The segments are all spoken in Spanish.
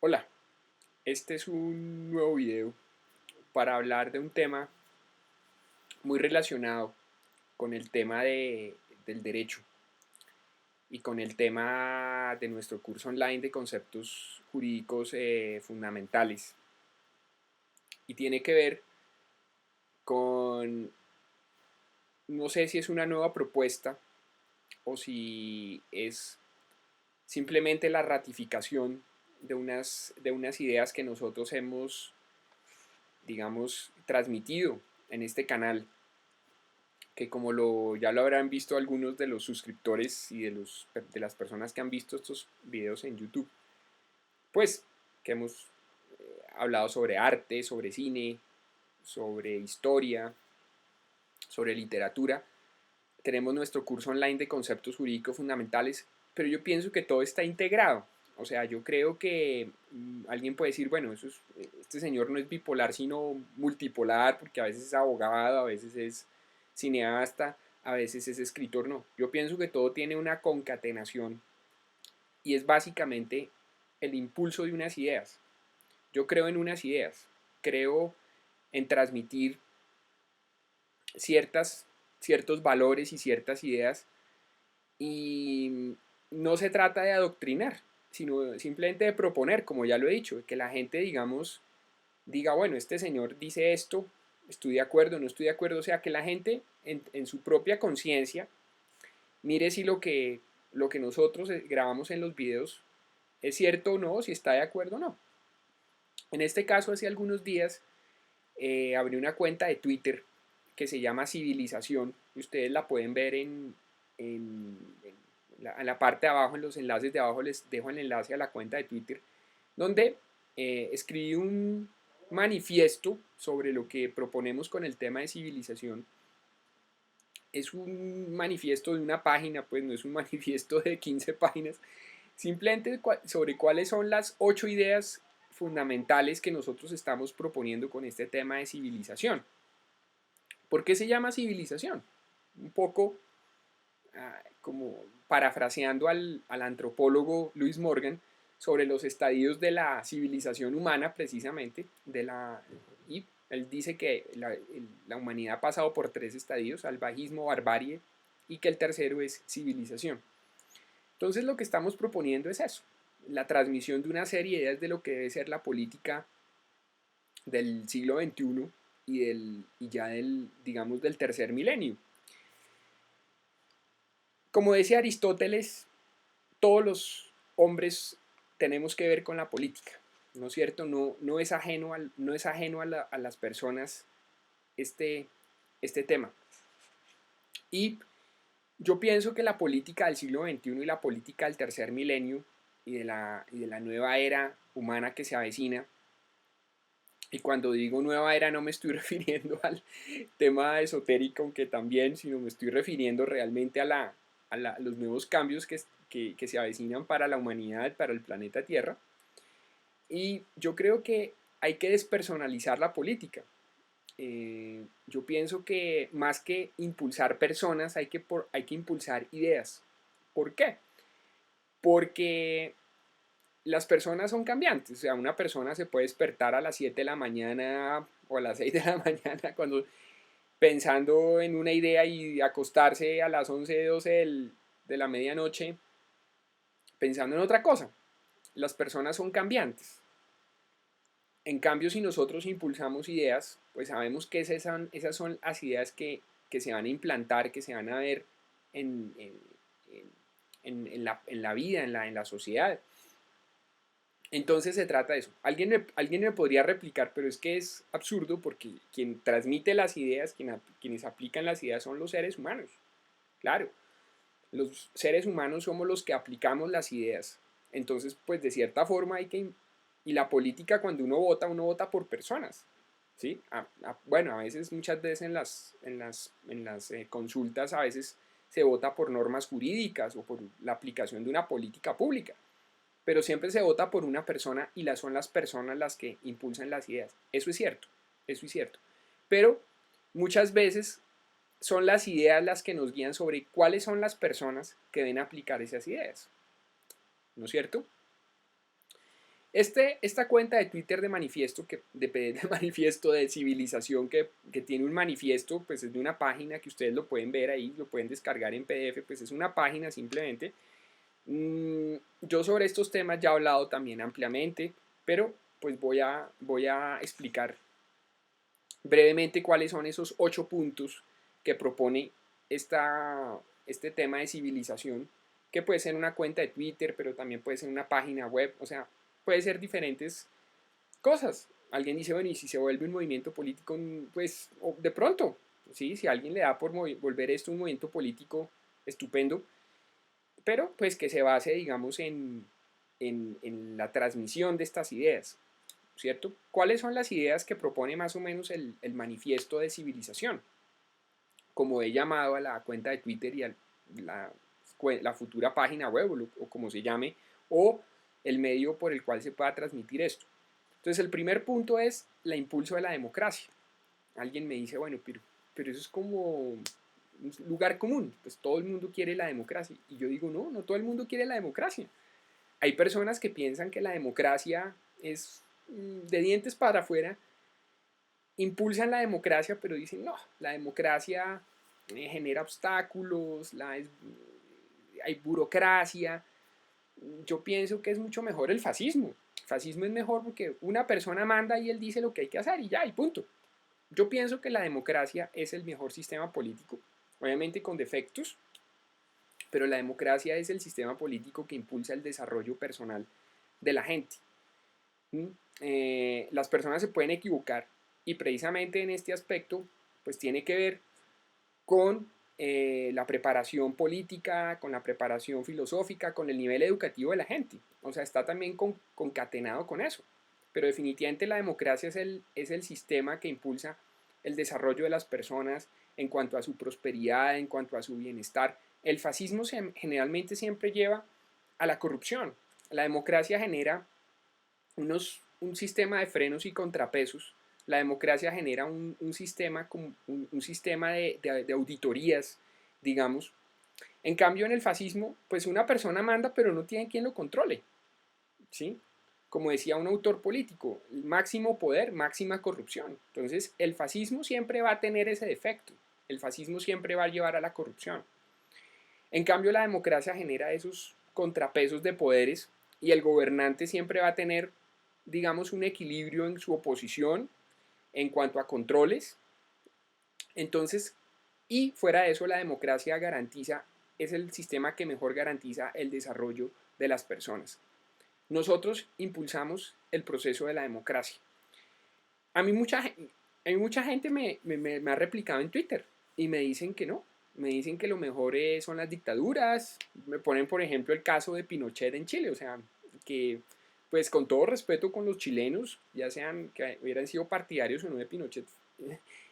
Hola, este es un nuevo video para hablar de un tema muy relacionado con el tema del derecho y con el tema de nuestro curso online de conceptos jurídicos fundamentales. Y tiene que ver con, no sé si es una nueva propuesta o si es simplemente la ratificación de unas ideas que nosotros hemos, digamos, transmitido en este canal, que como ya lo habrán visto algunos de los suscriptores y de las personas que han visto estos videos en YouTube, pues que hemos hablado sobre arte, sobre cine, sobre historia, sobre literatura. Tenemos nuestro curso online de conceptos jurídicos fundamentales, pero yo pienso que todo está integrado. O sea, yo creo que alguien puede decir, bueno, este señor no es bipolar, sino multipolar, porque a veces es abogado, a veces es cineasta, a veces es escritor. No, yo pienso que todo tiene una concatenación y es básicamente el impulso de unas ideas. Yo creo en unas ideas, creo en transmitir ciertos valores y ciertas ideas, y no se trata de adoctrinar, sino simplemente de proponer, como ya lo he dicho, que la gente, digamos, diga, bueno, este señor dice esto, estoy de acuerdo, no estoy de acuerdo, o sea, que la gente en su propia conciencia mire si lo que nosotros grabamos en los videos es cierto o no, si está de acuerdo o no. En este caso, hace algunos días abrí una cuenta de Twitter que se llama Civilización, y ustedes la pueden ver en la parte de abajo, en los enlaces de abajo les dejo el enlace a la cuenta de Twitter, donde escribí un manifiesto sobre lo que proponemos con el tema de civilización. Es un manifiesto de una página, pues no es un manifiesto de 15 páginas, simplemente sobre cuáles son las 8 ideas fundamentales que nosotros estamos proponiendo con este tema de civilización. ¿Por qué se llama civilización? Un poco como parafraseando al antropólogo Louis Morgan sobre los estadios de la civilización humana, precisamente, y él dice que la humanidad ha pasado por 3 estadios: salvajismo, barbarie, y que el tercero es civilización. Entonces lo que estamos proponiendo es eso, la transmisión de una serie de ideas de lo que debe ser la política del siglo XXI y ya digamos, del tercer milenio. Como decía Aristóteles, todos los hombres tenemos que ver con la política, ¿no es cierto? No es ajeno, no es ajeno a las personas este, este tema. Y yo pienso que la política del siglo XXI y la política del tercer milenio y de la nueva era humana que se avecina, y cuando digo nueva era no me estoy refiriendo al tema esotérico, aunque también, sino me estoy refiriendo realmente a los nuevos cambios que se avecinan para la humanidad, para el planeta Tierra. Y yo creo que hay que despersonalizar la política. Yo pienso que más que impulsar personas, hay que impulsar ideas. ¿Por qué? Porque las personas son cambiantes. O sea, una persona se puede despertar a las 7 de la mañana o a las 6 de la mañana pensando en una idea, y acostarse a las 11, 12 de la medianoche pensando en otra cosa. Las personas son cambiantes. En cambio, si nosotros impulsamos ideas, pues sabemos que esas son las ideas que se van a implantar, que se van a ver en, en, en la vida, en la sociedad. Entonces se trata de eso. Alguien me podría replicar, pero es que es absurdo, porque quien transmite las ideas, quienes aplican las ideas son los seres humanos. Claro, los seres humanos somos los que aplicamos las ideas. Entonces, pues de cierta forma hay que... Y la política, cuando uno vota por personas. ¿Sí? Bueno, a veces, muchas veces en las consultas, a veces se vota por normas jurídicas o por la aplicación de una política pública, pero siempre se vota por una persona, y son las personas las que impulsan las ideas. Eso es cierto, eso es cierto. Pero muchas veces son las ideas las que nos guían sobre cuáles son las personas que deben aplicar esas ideas, ¿no es cierto? Esta cuenta de Twitter de manifiesto, de manifiesto de civilización que tiene un manifiesto, pues es de una página que ustedes lo pueden ver ahí, lo pueden descargar en PDF, pues es una página simplemente. Yo sobre estos temas ya he hablado también ampliamente, pero pues voy a explicar brevemente cuáles son esos 8 puntos que propone este tema de civilización, que puede ser una cuenta de Twitter, pero también puede ser una página web, o sea, puede ser diferentes cosas. Alguien dice, bueno, y si se vuelve un movimiento político, pues de pronto, ¿sí? Si a alguien le da por volver esto un movimiento político, estupendo, pero pues que se base, digamos, en la transmisión de estas ideas, ¿cierto? ¿Cuáles son las ideas que propone más o menos el manifiesto de civilización? Como he llamado a la cuenta de Twitter y a la futura página web o como se llame, o el medio por el cual se pueda transmitir esto. Entonces el primer punto es el impulso de la democracia. Alguien me dice, bueno, pero eso es como un lugar común, pues todo el mundo quiere la democracia. Y yo digo, no, no todo el mundo quiere la democracia. Hay personas que piensan que la democracia es de dientes para afuera, impulsan la democracia, pero dicen, no, la democracia genera obstáculos, hay burocracia. Yo pienso que es mucho mejor el fascismo. El fascismo es mejor porque una persona manda y él dice lo que hay que hacer y ya, y punto. Yo pienso que la democracia es el mejor sistema político, obviamente con defectos, pero la democracia es el sistema político que impulsa el desarrollo personal de la gente. Las personas se pueden equivocar y precisamente en este aspecto pues tiene que ver con la preparación política, con la preparación filosófica, con el nivel educativo de la gente. O sea, está también concatenado con eso. Pero definitivamente la democracia es el sistema que impulsa el desarrollo de las personas en cuanto a su prosperidad, en cuanto a su bienestar. El fascismo generalmente siempre lleva a la corrupción. La democracia genera un sistema de frenos y contrapesos. La democracia genera un sistema, un sistema de auditorías, digamos. En cambio, en el fascismo, pues una persona manda, pero no tiene quien lo controle, ¿sí? Como decía un autor político, máximo poder, máxima corrupción. Entonces, el fascismo siempre va a tener ese defecto. El fascismo siempre va a llevar a la corrupción. En cambio, la democracia genera esos contrapesos de poderes y el gobernante siempre va a tener, digamos, un equilibrio en su oposición en cuanto a controles. Entonces, y fuera de eso, la democracia es el sistema que mejor garantiza el desarrollo de las personas. Nosotros impulsamos el proceso de la democracia. A mí mucha gente me ha replicado en Twitter y me dicen que no. Me dicen que lo mejor son las dictaduras. Me ponen, por ejemplo, el caso de Pinochet en Chile. O sea, que pues con todo respeto con los chilenos, ya sean que hubieran sido partidarios o no de Pinochet,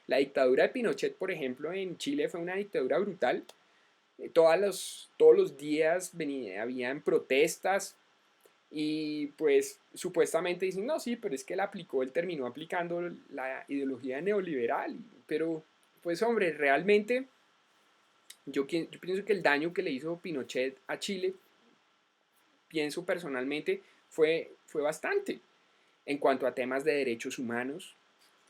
la dictadura de Pinochet, por ejemplo, en Chile fue una dictadura brutal. Todos los días habían protestas, y pues supuestamente dicen, no, sí, pero es que él terminó aplicando la ideología neoliberal. Pero, pues hombre, realmente yo pienso que el daño que le hizo Pinochet a Chile, pienso personalmente, fue bastante. En cuanto a temas de derechos humanos,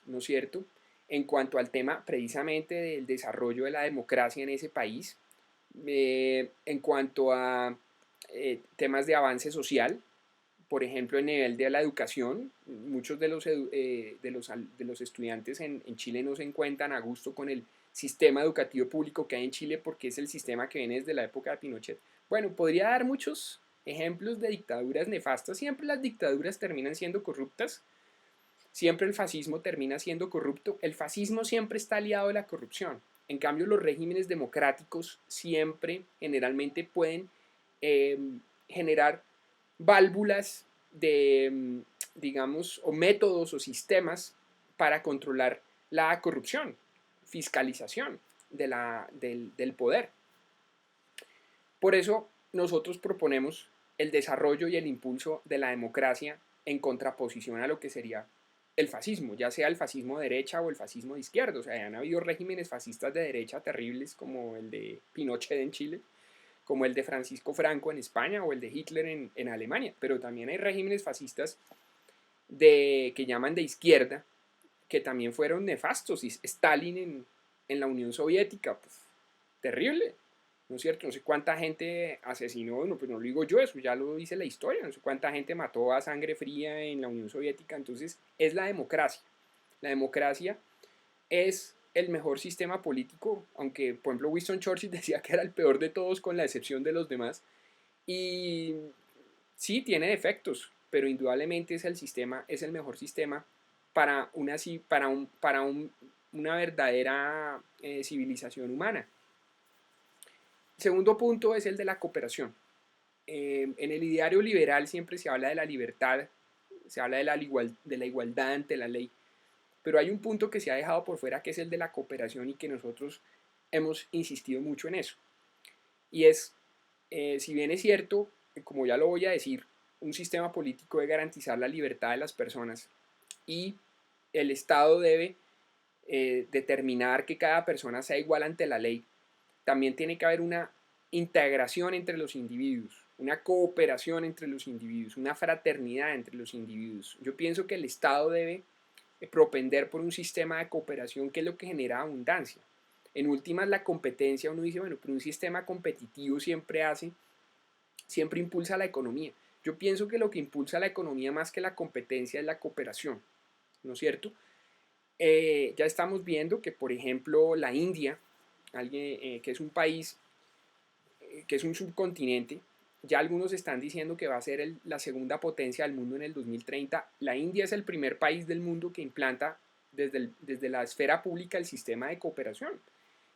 ¿no es cierto? En cuanto al tema precisamente del desarrollo de la democracia en ese país, en cuanto a temas de avance social, por ejemplo, en nivel de la educación, muchos de los estudiantes en Chile no se encuentran a gusto con el sistema educativo público que hay en Chile porque es el sistema que viene desde la época de Pinochet. Bueno, podría dar muchos ejemplos de dictaduras nefastas. Siempre las dictaduras terminan siendo corruptas. Siempre el fascismo termina siendo corrupto. El fascismo siempre está aliado a la corrupción. En cambio, los regímenes democráticos siempre, generalmente, pueden generar válvulas de, digamos, o métodos o sistemas para controlar la corrupción, fiscalización del poder. Por eso nosotros proponemos el desarrollo y el impulso de la democracia en contraposición a lo que sería el fascismo, ya sea el fascismo de derecha o el fascismo de izquierda. O sea, han habido regímenes fascistas de derecha terribles como el de Pinochet en Chile, como el de Francisco Franco en España o el de Hitler en Alemania, pero también hay regímenes fascistas que llaman de izquierda, que también fueron nefastos, y Stalin en la Unión Soviética, pues terrible, ¿no es cierto? No sé cuánta gente asesinó, no, pues no lo digo yo, eso ya lo dice la historia, no sé cuánta gente mató a sangre fría en la Unión Soviética, entonces es la democracia. La democracia es el mejor sistema político, aunque por ejemplo Winston Churchill decía que era el peor de todos con la excepción de los demás, y sí tiene defectos, pero indudablemente es el sistema, es el mejor sistema para una verdadera civilización humana. El segundo punto es el de la cooperación. En el ideario liberal siempre se habla de la libertad, se habla de la igualdad ante la ley, pero hay un punto que se ha dejado por fuera, que es el de la cooperación, y que nosotros hemos insistido mucho en eso. Y es, si bien es cierto, como ya lo voy a decir, un sistema político debe garantizar la libertad de las personas y el Estado debe determinar que cada persona sea igual ante la ley, también tiene que haber una integración entre los individuos, una cooperación entre los individuos, una fraternidad entre los individuos. Yo pienso que el Estado debe propender por un sistema de cooperación, que es lo que genera abundancia. En últimas, la competencia, uno dice, bueno, pero un sistema competitivo siempre impulsa la economía. Yo pienso que lo que impulsa la economía más que la competencia es la cooperación, ¿no es cierto? Ya estamos viendo que, por ejemplo, la India, que es un país, que es un subcontinente, ya algunos están diciendo que va a ser la segunda potencia del mundo en el 2030. La India es el primer país del mundo que implanta desde la esfera pública el sistema de cooperación.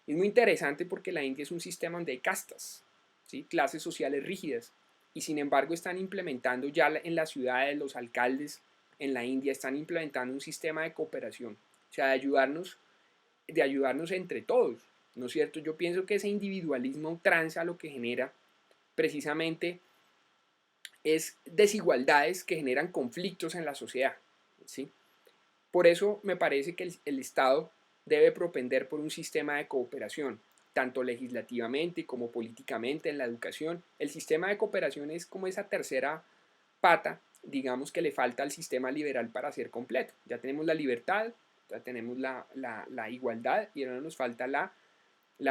Es muy interesante porque la India es un sistema donde hay castas, ¿sí? Clases sociales rígidas, y sin embargo están implementando ya en las ciudades, los alcaldes en la India están implementando un sistema de cooperación, o sea, de ayudarnos entre todos, ¿no es cierto? Yo pienso que ese individualismo tranza lo que genera precisamente es desigualdades que generan conflictos en la sociedad, ¿sí? Por eso me parece que el Estado debe propender por un sistema de cooperación, tanto legislativamente como políticamente en la educación. El sistema de cooperación es como esa tercera pata, digamos, que le falta al sistema liberal para ser completo. Ya tenemos la libertad, ya tenemos la igualdad, y ahora nos falta la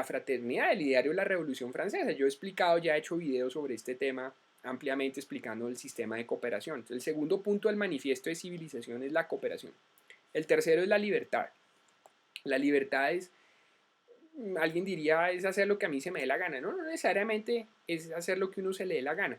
fraternidad. El ideario de la Revolución Francesa. Yo he explicado, ya he hecho videos sobre este tema ampliamente explicando el sistema de cooperación. Entonces, el segundo punto del manifiesto de civilización es la cooperación. El tercero es la libertad. La libertad es, alguien diría, es hacer lo que a mí se me dé la gana. No, no necesariamente es hacer lo que uno se le dé la gana.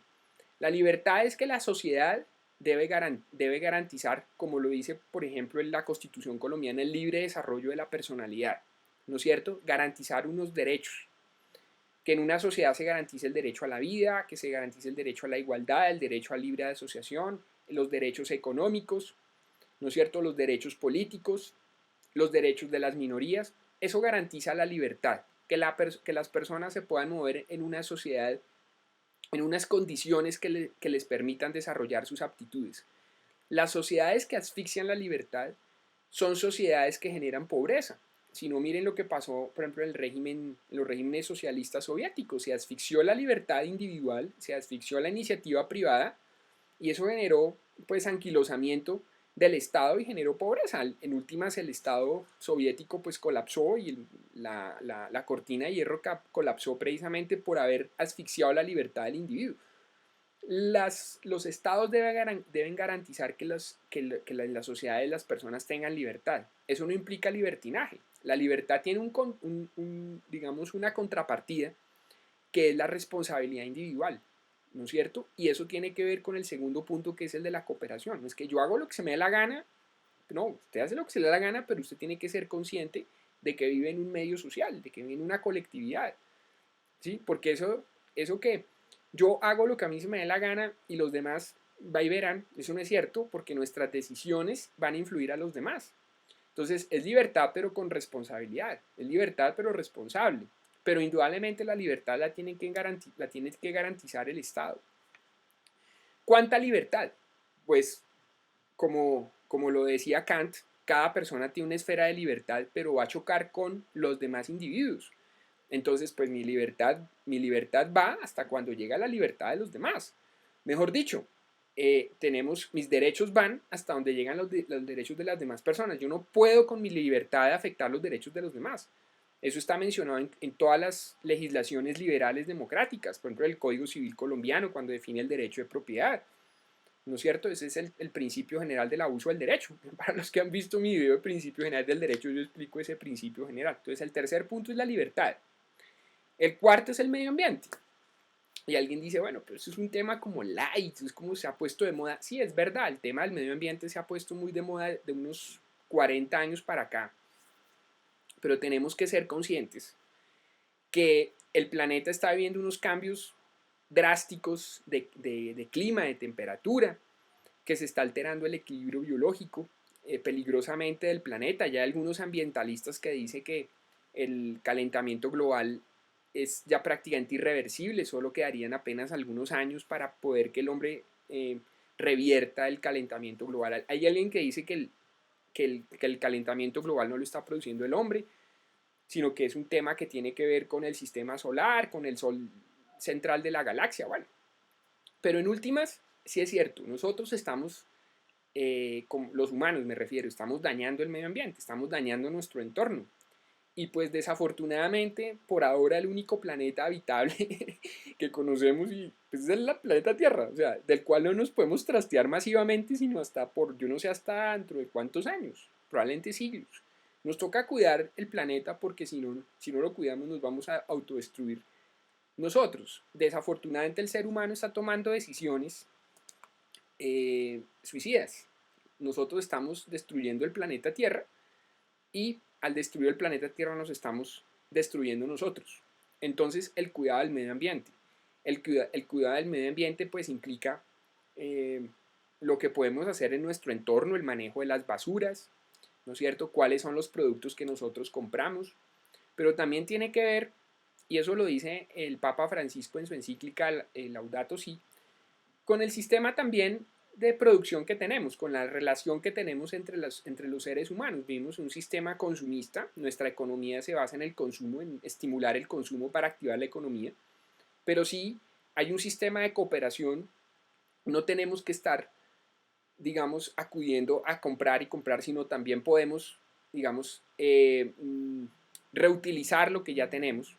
La libertad es que la sociedad debe garantizar, como lo dice, por ejemplo, en la Constitución colombiana, el libre desarrollo de la personalidad, ¿no es cierto? Garantizar unos derechos, que en una sociedad se garantice el derecho a la vida, que se garantice el derecho a la igualdad, el derecho a libre asociación, los derechos económicos, ¿no es cierto? Los derechos políticos, los derechos de las minorías. Eso garantiza la libertad, que las personas se puedan mover en una sociedad en unas condiciones que les permitan desarrollar sus aptitudes. Las sociedades que asfixian la libertad son sociedades que generan pobreza. Si no, miren lo que pasó, por ejemplo, en los regímenes socialistas soviéticos. Se asfixió la libertad individual, se asfixió la iniciativa privada, y eso generó pues anquilosamiento del Estado y generó pobreza. En últimas, el Estado soviético pues colapsó, y la cortina de hierro colapsó precisamente por haber asfixiado la libertad del individuo. Los estados deben garantizar que en las sociedades las personas tengan libertad. Eso no implica libertinaje. La libertad tiene digamos, una contrapartida, que es la responsabilidad individual, ¿no es cierto? Y eso tiene que ver con el segundo punto, que es el de la cooperación. No es que yo hago lo que se me dé la gana, no, usted hace lo que se le da la gana, pero usted tiene que ser consciente de que vive en un medio social, de que vive en una colectividad, ¿sí? Porque eso que yo hago lo que a mí se me dé la gana y los demás va y verán, eso no es cierto, porque nuestras decisiones van a influir a los demás. Entonces, es libertad pero con responsabilidad, es libertad pero responsable, pero indudablemente la libertad la tiene que garantizar el Estado. ¿Cuánta libertad? Pues, como lo decía Kant, cada persona tiene una esfera de libertad, pero va a chocar con los demás individuos. Entonces, pues mi libertad va hasta cuando llega la libertad de los demás. Mejor dicho, mis derechos van hasta donde llegan los derechos de las demás personas. Yo no puedo con mi libertad de afectar los derechos de los demás. Eso está mencionado en todas las legislaciones liberales democráticas, por ejemplo, el Código Civil colombiano, cuando define el derecho de propiedad. ¿No es cierto? Ese es el principio general del abuso del derecho. Para los que han visto mi video de principio general del derecho, yo explico ese principio general. Entonces, el tercer punto es la libertad. El cuarto es el medio ambiente. Y alguien dice, bueno, pero eso es un tema como light, es como se ha puesto de moda. Sí, es verdad, el tema del medio ambiente se ha puesto muy de moda de unos 40 años para acá. Pero tenemos que ser conscientes que el planeta está viviendo unos cambios drásticos de clima, de temperatura, que se está alterando el equilibrio biológico peligrosamente del planeta. Ya hay algunos ambientalistas que dicen que el calentamiento global es ya prácticamente irreversible, solo quedarían apenas algunos años para poder que el hombre revierta el calentamiento global. Hay alguien que dice que el calentamiento global no lo está produciendo el hombre, sino que es un tema que tiene que ver con el sistema solar, con el sol central de la galaxia. Bueno, pero en últimas, sí es cierto, nosotros estamos, como los humanos me refiero, estamos dañando el medio ambiente, estamos dañando nuestro entorno. Y pues desafortunadamente, por ahora el único planeta habitable que conocemos y, pues, es el planeta Tierra, o sea, del cual no nos podemos trastear masivamente, sino hasta por, yo no sé hasta dentro de cuántos años, probablemente siglos. Nos toca cuidar el planeta porque si no lo cuidamos nos vamos a autodestruir nosotros. Desafortunadamente el ser humano está tomando decisiones suicidas. Nosotros estamos destruyendo el planeta Tierra y al destruir el planeta Tierra nos estamos destruyendo nosotros. Entonces el cuidado del medio ambiente. El cuidado del medio ambiente pues implica lo que podemos hacer en nuestro entorno, el manejo de las basuras, ¿no es cierto? Cuáles son los productos que nosotros compramos, pero también tiene que ver, y eso lo dice el Papa Francisco en su encíclica Laudato Si, con el sistema también de producción que tenemos, con la relación que tenemos entre los seres humanos. Vivimos un sistema consumista, nuestra economía se basa en el consumo, en estimular el consumo para activar la economía, pero sí hay un sistema de cooperación, no tenemos que estar, digamos, acudiendo a comprar y comprar, sino también podemos, digamos, reutilizar lo que ya tenemos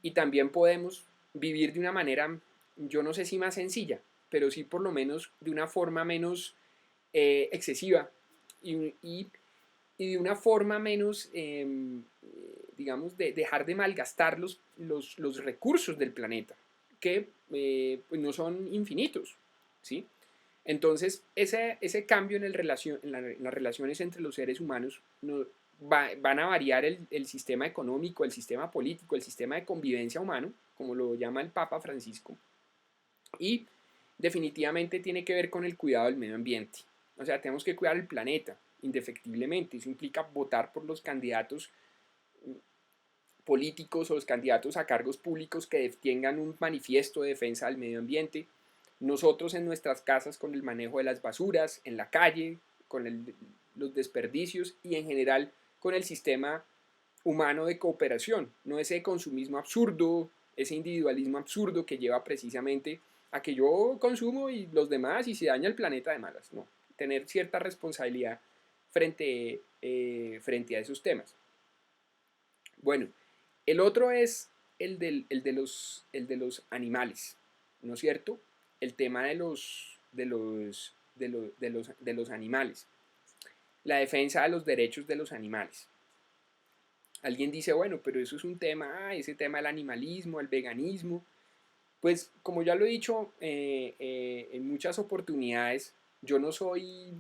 y también podemos vivir de una manera, yo no sé si más sencilla, pero sí por lo menos de una forma menos excesiva y de una forma menos, digamos, de dejar de malgastar los recursos del planeta, que pues no son infinitos, ¿sí? Entonces, ese cambio en las relaciones entre los seres humanos van a variar el sistema económico, el sistema político, el sistema de convivencia humano, como lo llama el Papa Francisco, y definitivamente tiene que ver con el cuidado del medio ambiente. O sea, tenemos que cuidar el planeta, indefectiblemente. Eso implica votar por los candidatos políticos o los candidatos a cargos públicos que tengan un manifiesto de defensa del medio ambiente. Nosotros en nuestras casas con el manejo de las basuras, en la calle, con los desperdicios y en general con el sistema humano de cooperación, no ese consumismo absurdo, ese individualismo absurdo que lleva precisamente a que yo consumo y los demás y se daña el planeta de malas. No, tener cierta responsabilidad frente a esos temas. Bueno, el otro es el de los animales, ¿no es cierto? El tema de los animales, la defensa de los derechos de los animales. Alguien dice, bueno, pero eso es un tema, ese tema del animalismo, el veganismo. Pues como ya lo he dicho en muchas oportunidades, yo no soy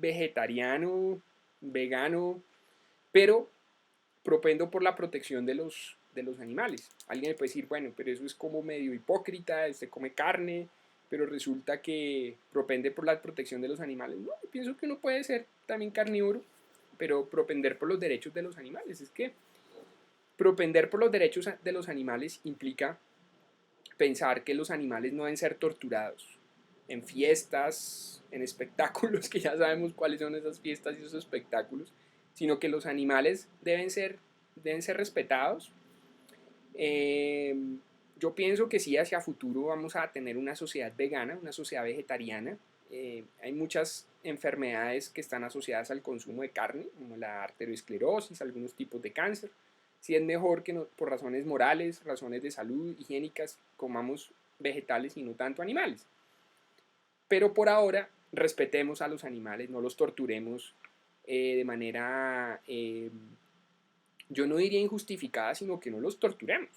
vegetariano, vegano, pero propendo por la protección de los animales. Alguien me puede decir, bueno, pero eso es como medio hipócrita, usted come carne, pero resulta que propende por la protección de los animales. No, yo pienso que uno puede ser también carnívoro, pero propender por los derechos de los animales. Es que propender por los derechos de los animales implica pensar que los animales no deben ser torturados en fiestas, en espectáculos, que ya sabemos cuáles son esas fiestas y esos espectáculos, sino que los animales deben ser respetados, Eh, yo pienso que sí, hacia futuro vamos a tener una sociedad vegana, una sociedad vegetariana. Hay muchas enfermedades que están asociadas al consumo de carne, como la arteriosclerosis, algunos tipos de cáncer. Sí es mejor que por razones morales, razones de salud, higiénicas, comamos vegetales y no tanto animales. Pero por ahora respetemos a los animales, no los torturemos de manera, yo no diría injustificada, sino que no los torturemos,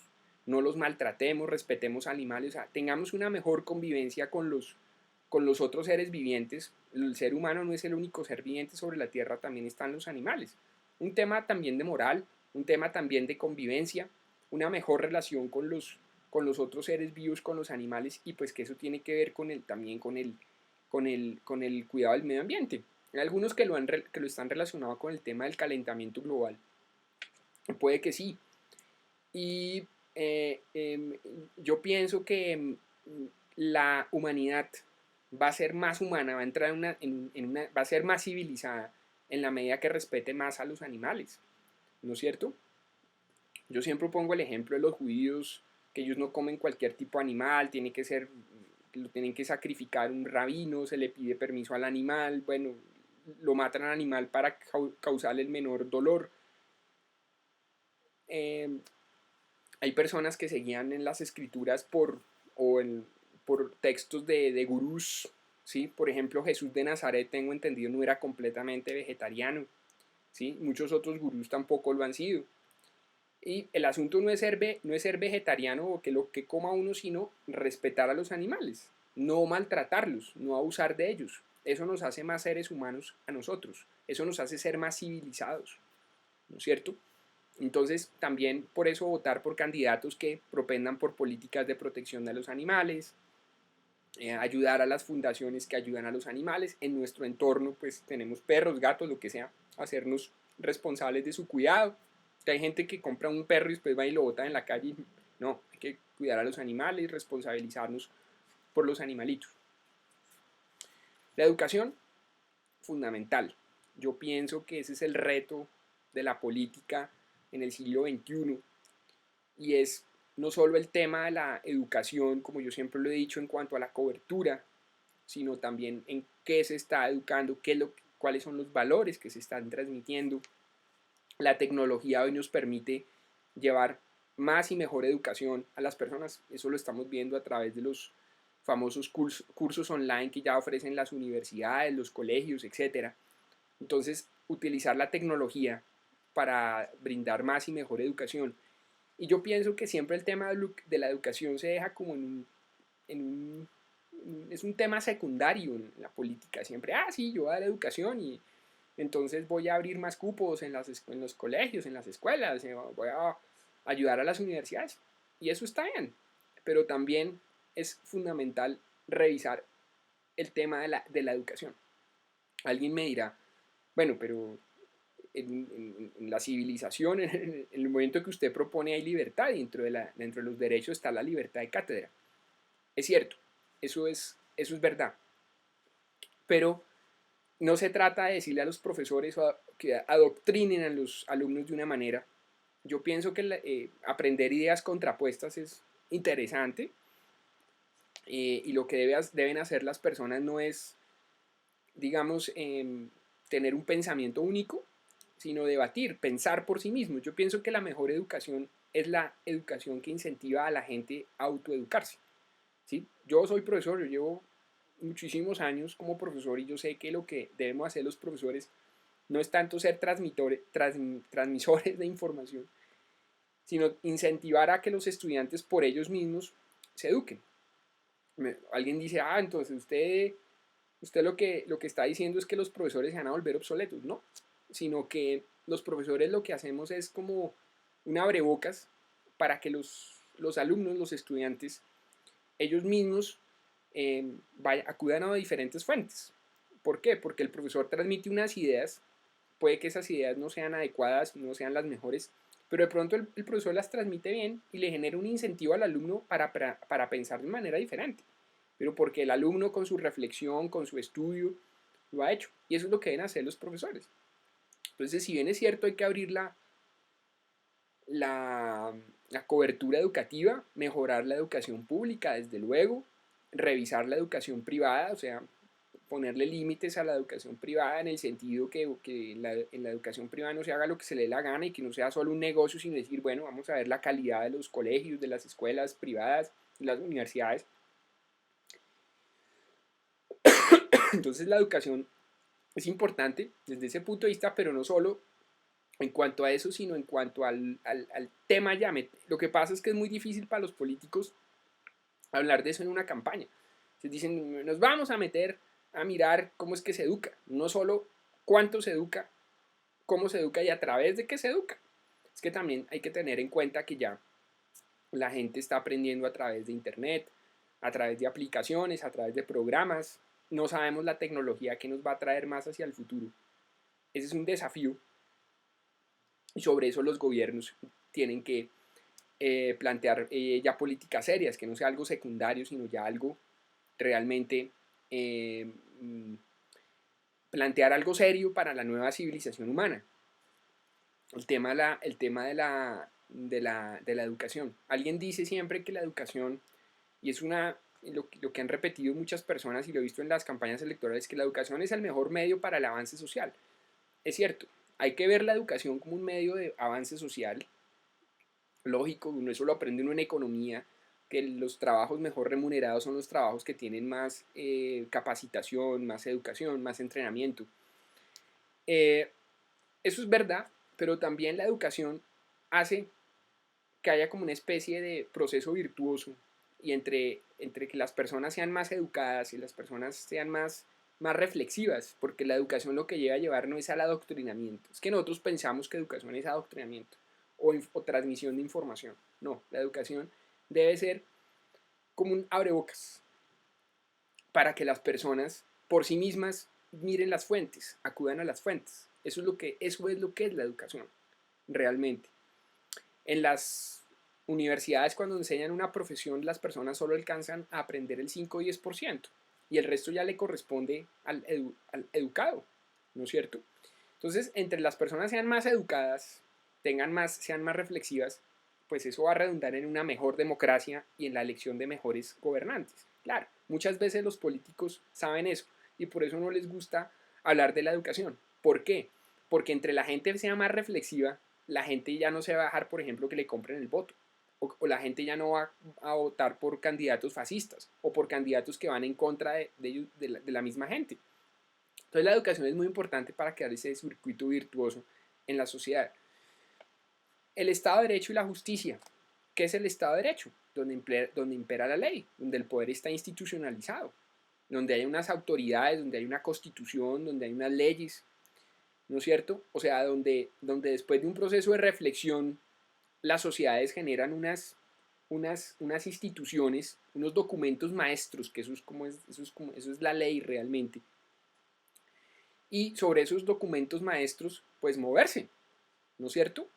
no los maltratemos, respetemos animales, o sea, tengamos una mejor convivencia con los otros seres vivientes. El ser humano no es el único ser viviente sobre la tierra, también están los animales. Un tema también de moral, un tema también de convivencia, una mejor relación con los otros seres vivos, con los animales, y pues que eso tiene que ver con también con el cuidado del medio ambiente. Hay algunos que lo están relacionados con el tema del calentamiento global. Puede que sí. Y yo pienso que la humanidad va a ser más humana, va a entrar va a ser más civilizada en la medida que respete más a los animales, ¿no es cierto? Yo siempre pongo el ejemplo de los judíos, que ellos no comen cualquier tipo de animal, lo tienen que sacrificar un rabino, se le pide permiso al animal, bueno, lo matan al animal para causarle el menor dolor. Eh, Hay personas que se guían en las escrituras por textos de gurús, ¿sí? Por ejemplo, Jesús de Nazaret, tengo entendido, no era completamente vegetariano, ¿sí? Muchos otros gurús tampoco lo han sido. Y el asunto no es ser vegetariano o que lo que coma uno, sino respetar a los animales, no maltratarlos, no abusar de ellos. Eso nos hace más seres humanos a nosotros, eso nos hace ser más civilizados, ¿no es cierto? Entonces, también por eso votar por candidatos que propendan por políticas de protección de los animales, ayudar a las fundaciones que ayudan a los animales. En nuestro entorno, pues tenemos perros, gatos, lo que sea, hacernos responsables de su cuidado. Que hay gente que compra un perro y después va y lo bota en la calle. No, hay que cuidar a los animales, responsabilizarnos por los animalitos. La educación, fundamental. Yo pienso que ese es el reto de la política en el siglo XXI, y es no solo el tema de la educación, como yo siempre lo he dicho, en cuanto a la cobertura, sino también en qué se está educando, cuáles son los valores que se están transmitiendo. La tecnología hoy nos permite llevar más y mejor educación a las personas. Eso lo estamos viendo a través de los famosos cursos online que ya ofrecen las universidades, los colegios, etcétera. Entonces, utilizar la tecnología para brindar más y mejor educación. Y yo pienso que siempre el tema de la educación se deja como en un es un tema secundario en la política. Siempre, sí, yo voy a dar educación y entonces voy a abrir más cupos en los colegios, en las escuelas, voy a ayudar a las universidades. Y eso está bien, pero también es fundamental revisar el tema de la educación. Alguien me dirá, bueno, pero en la civilización, en el momento que usted propone hay libertad, y dentro de los derechos está la libertad de cátedra. Es cierto, eso es verdad, pero no se trata de decirle a los profesores que adoctrinen a los alumnos de una manera. Yo pienso que aprender ideas contrapuestas es interesante, y lo que deben hacer las personas no es, digamos, tener un pensamiento único, sino debatir, pensar por sí mismos. Yo pienso que la mejor educación es la educación que incentiva a la gente a autoeducarse, ¿sí? Yo soy profesor, yo llevo muchísimos años como profesor y yo sé que lo que debemos hacer los profesores no es tanto ser transmisores de información, sino incentivar a que los estudiantes por ellos mismos se eduquen. Alguien dice, entonces usted lo que está diciendo es que los profesores se van a volver obsoletos. No, sino que los profesores lo que hacemos es como un abrebocas para que los alumnos, los estudiantes, ellos mismos acudan a diferentes fuentes. ¿Por qué? Porque el profesor transmite unas ideas, puede que esas ideas no sean adecuadas, no sean las mejores, pero de pronto el profesor las transmite bien y le genera un incentivo al alumno para pensar de manera diferente, pero porque el alumno con su reflexión, con su estudio, lo ha hecho. Y eso es lo que deben hacer los profesores. Entonces, si bien es cierto, hay que abrir la, la cobertura educativa, mejorar la educación pública, desde luego, revisar la educación privada, o sea, ponerle límites a la educación privada en el sentido que en la educación privada no se haga lo que se le dé la gana y que no sea solo un negocio, sino decir, bueno, vamos a ver la calidad de los colegios, de las escuelas privadas, de las universidades. Entonces la educación es importante desde ese punto de vista, pero no solo en cuanto a eso, sino en cuanto al tema ya. Lo que pasa es que es muy difícil para los políticos hablar de eso en una campaña. Se dicen, nos vamos a meter a mirar cómo es que se educa, no solo cuánto se educa, cómo se educa y a través de qué se educa. Es que también hay que tener en cuenta que ya la gente está aprendiendo a través de internet, a través de aplicaciones, a través de programas. No sabemos la tecnología que nos va a traer más hacia el futuro. Ese es un desafío y sobre eso los gobiernos tienen que plantear ya políticas serias, que no sea algo secundario, sino ya algo realmente plantear algo serio para la nueva civilización humana. El tema de la educación. Alguien dice siempre que la educación, y es lo que han repetido muchas personas y lo he visto en las campañas electorales, que la educación es el mejor medio para el avance social. Es cierto, hay que ver la educación como un medio de avance social. Lógico, eso lo aprende uno en economía, que los trabajos mejor remunerados son los trabajos que tienen más capacitación, más educación, más entrenamiento. Eso es verdad, pero también la educación hace que haya como una especie de proceso virtuoso y entre que las personas sean más educadas y las personas sean más reflexivas, porque la educación lo que llega a llevar no es al adoctrinamiento. Es que nosotros pensamos que educación es adoctrinamiento o transmisión de información. No, la educación debe ser como un abrebocas para que las personas por sí mismas miren las fuentes, acudan a las fuentes. Eso es lo que es la educación, realmente. En las universidades, cuando enseñan una profesión, las personas solo alcanzan a aprender el 5 o 10% y el resto ya le corresponde al educado, ¿no es cierto? Entonces, entre las personas sean más educadas, sean más reflexivas, pues eso va a redundar en una mejor democracia y en la elección de mejores gobernantes. Claro, muchas veces los políticos saben eso y por eso no les gusta hablar de la educación. ¿Por qué? Porque entre la gente sea más reflexiva, la gente ya no se va a dejar, por ejemplo, que le compren el voto. O la gente ya no va a votar por candidatos fascistas o por candidatos que van en contra de la misma gente. Entonces la educación es muy importante para crear ese circuito virtuoso en la sociedad. El Estado de Derecho y la justicia. ¿Qué es el Estado de Derecho? Donde impera la ley, donde el poder está institucionalizado, donde hay unas autoridades, donde hay una constitución, donde hay unas leyes, ¿no es cierto? O sea, donde después de un proceso de reflexión, las sociedades generan unas instituciones, unos documentos maestros, que eso es la ley realmente. Y sobre esos documentos maestros, pues moverse, ¿no es cierto?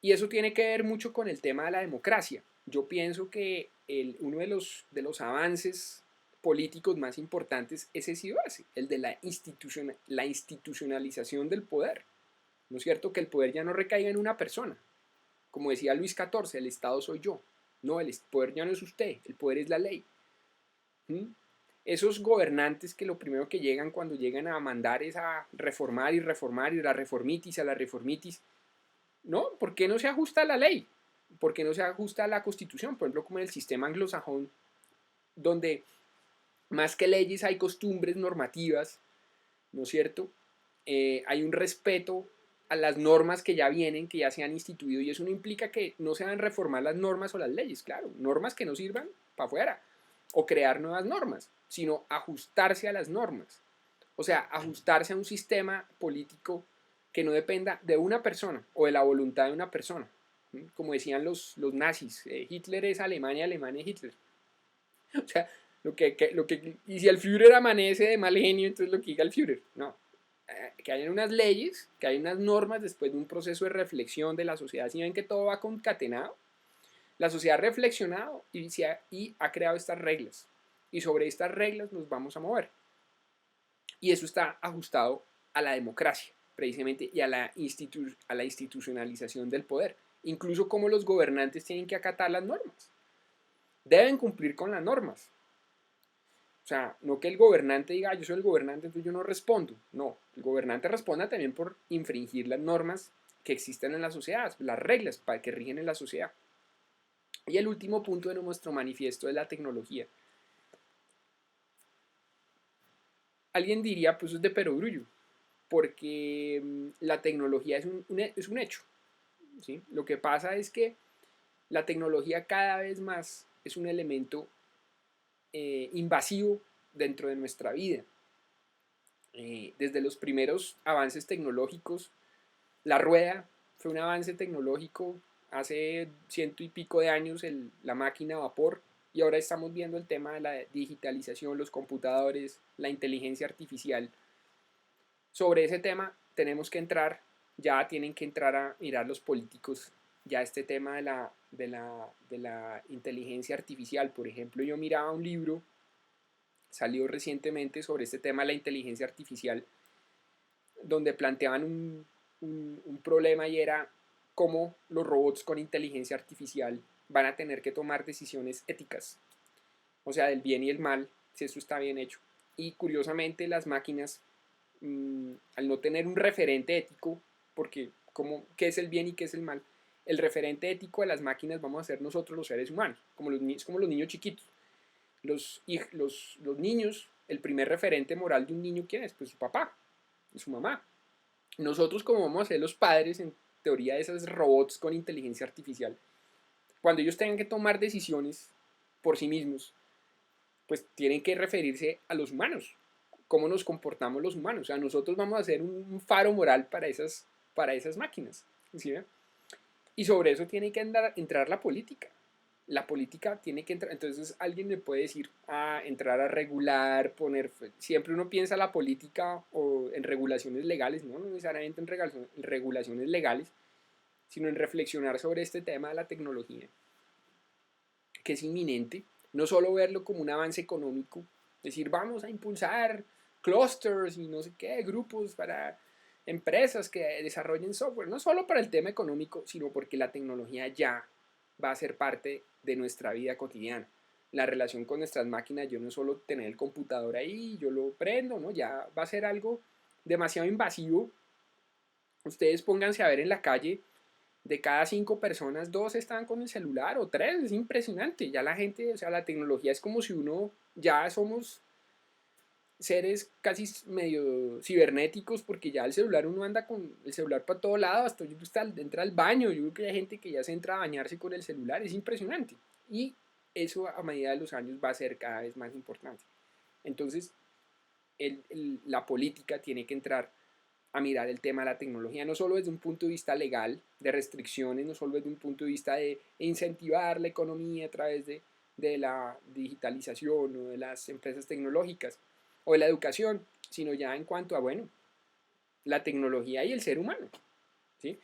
Y eso tiene que ver mucho con el tema de la democracia. Yo pienso que uno de los avances políticos más importantes ese sí ese, el de la institucionalización del poder. ¿No es cierto? Que el poder ya no recaiga en una persona. Como decía Luis XIV, el Estado soy yo. No, el poder ya no es usted, el poder es la ley. ¿Mm? Esos gobernantes que lo primero que llegan cuando llegan a mandar es a reformar y reformar y a la reformitis, ¿no? ¿Por qué no se ajusta a la ley? ¿Por qué no se ajusta a la constitución? Por ejemplo, como en el sistema anglosajón, donde más que leyes hay costumbres normativas, ¿no es cierto? Hay un respeto a las normas que ya vienen, que ya se han instituido, y eso no implica que no se van a reformar las normas o las leyes, claro, normas que no sirvan para afuera, o crear nuevas normas, sino ajustarse a las normas. O sea, ajustarse a un sistema político que no dependa de una persona o de la voluntad de una persona. Como decían los nazis, Hitler es Alemania, Alemania es Hitler. O sea, y si el Führer amanece de mal genio, entonces lo que diga el Führer. No, que hayan unas leyes, que hay unas normas después de un proceso de reflexión de la sociedad. Si ven que todo va concatenado, la sociedad ha reflexionado y ha creado estas reglas. Y sobre estas reglas nos vamos a mover. Y eso está ajustado a la democracia, precisamente, y a la institucionalización del poder. Incluso cómo los gobernantes tienen que acatar las normas. Deben cumplir con las normas. O sea, no que el gobernante diga, yo soy el gobernante, entonces yo no respondo. No, el gobernante responda también por infringir las normas que existen en la sociedad, las reglas para que rigen en la sociedad. Y el último punto de nuestro manifiesto es la tecnología. Alguien diría, pues eso es de perogrullo, porque la tecnología es un hecho. ¿Sí? Lo que pasa es que la tecnología cada vez más es un elemento invasivo dentro de nuestra vida. Desde los primeros avances tecnológicos, la rueda fue un avance tecnológico hace ciento y pico de años, la máquina a vapor, y ahora estamos viendo el tema de la digitalización, los computadores, la inteligencia artificial. Sobre ese tema tenemos que entrar, ya tienen que entrar a mirar los políticos, ya este tema de la inteligencia artificial. Por ejemplo, yo miraba un libro, salió recientemente sobre este tema de la inteligencia artificial, donde planteaban un problema y era cómo los robots con inteligencia artificial van a tener que tomar decisiones éticas, o sea, del bien y el mal, si eso está bien hecho. Y curiosamente las máquinas, al no tener un referente ético, porque ¿qué es el bien y qué es el mal? El referente ético de las máquinas vamos a ser nosotros los seres humanos, como los niños chiquitos. Los niños, el primer referente moral de un niño, ¿quién es? Pues su papá y su mamá. Nosotros, como vamos a ser los padres, en teoría, de esos robots con inteligencia artificial, cuando ellos tengan que tomar decisiones por sí mismos, pues tienen que referirse a los humanos, cómo nos comportamos los humanos. O sea, nosotros vamos a ser un faro moral para esas máquinas. ¿Sí? Y sobre eso tiene que entrar la política. La política tiene que entrar, entonces alguien me puede decir, entrar a regular, siempre uno piensa la política o en regulaciones legales, no necesariamente en regulaciones legales, sino en reflexionar sobre este tema de la tecnología, que es inminente, no solo verlo como un avance económico, decir, vamos a impulsar clusters y no sé qué, grupos para empresas que desarrollen software, no solo para el tema económico, sino porque la tecnología ya va a ser parte de nuestra vida cotidiana. La relación con nuestras máquinas, yo no solo tener el computador ahí, yo lo prendo, ¿no? Ya va a ser algo demasiado invasivo. Ustedes pónganse a ver en la calle, de cada 5 personas, 2 están con el celular o 3, es impresionante. Ya la gente, o sea, la tecnología es como si ya somos seres casi medio cibernéticos, porque ya el celular uno anda con el celular para todo lado, hasta entra al baño. Yo creo que hay gente que ya se entra a bañarse con el celular, es impresionante. Y eso a medida de los años va a ser cada vez más importante. Entonces, la política tiene que entrar a mirar el tema de la tecnología, no solo desde un punto de vista legal, de restricciones, no solo desde un punto de vista de incentivar la economía a través de la digitalización o de las empresas tecnológicas o de la educación, sino ya en cuanto a, bueno, la tecnología y el ser humano. ¿Sí?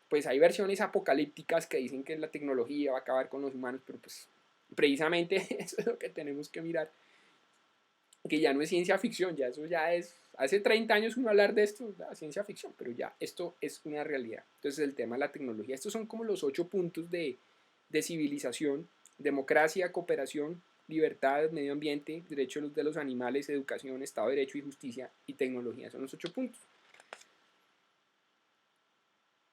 Pues hay versiones apocalípticas que dicen que la tecnología va a acabar con los humanos, pero pues precisamente eso es lo que tenemos que mirar, que ya no es ciencia ficción, ya eso ya es, hace 30 años uno hablar de esto, la ciencia ficción, pero ya esto es una realidad. Entonces el tema de la tecnología, estos son como los 8 puntos de civilización: democracia, cooperación, libertad, medio ambiente, derechos de los animales, educación, Estado de Derecho y justicia y tecnología. Son los 8 puntos.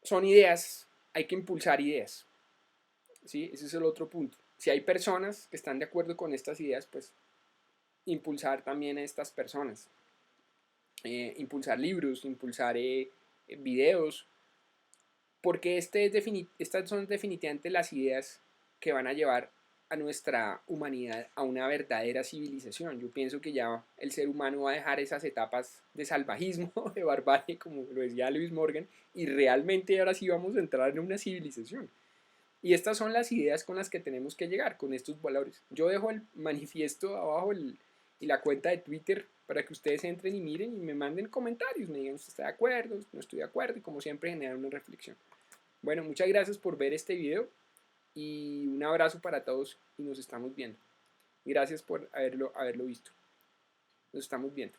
Son ideas, hay que impulsar ideas. ¿Sí? Ese es el otro punto. Si hay personas que están de acuerdo con estas ideas, pues impulsar también a estas personas. Impulsar libros, impulsar videos, porque estas son definitivamente las ideas que van a llevar a nuestra humanidad a una verdadera civilización. Yo pienso que ya el ser humano va a dejar esas etapas de salvajismo, de barbarie, como lo decía Lewis Morgan, y realmente ahora sí vamos a entrar en una civilización. Y estas son las ideas con las que tenemos que llegar, con estos valores. Yo dejo el manifiesto abajo y la cuenta de Twitter para que ustedes entren y miren y me manden comentarios, me digan si está de acuerdo, no estoy de acuerdo, y como siempre generar una reflexión. Bueno, muchas gracias por ver este video y un abrazo para todos y nos estamos viendo. Gracias por haberlo visto. Nos estamos viendo.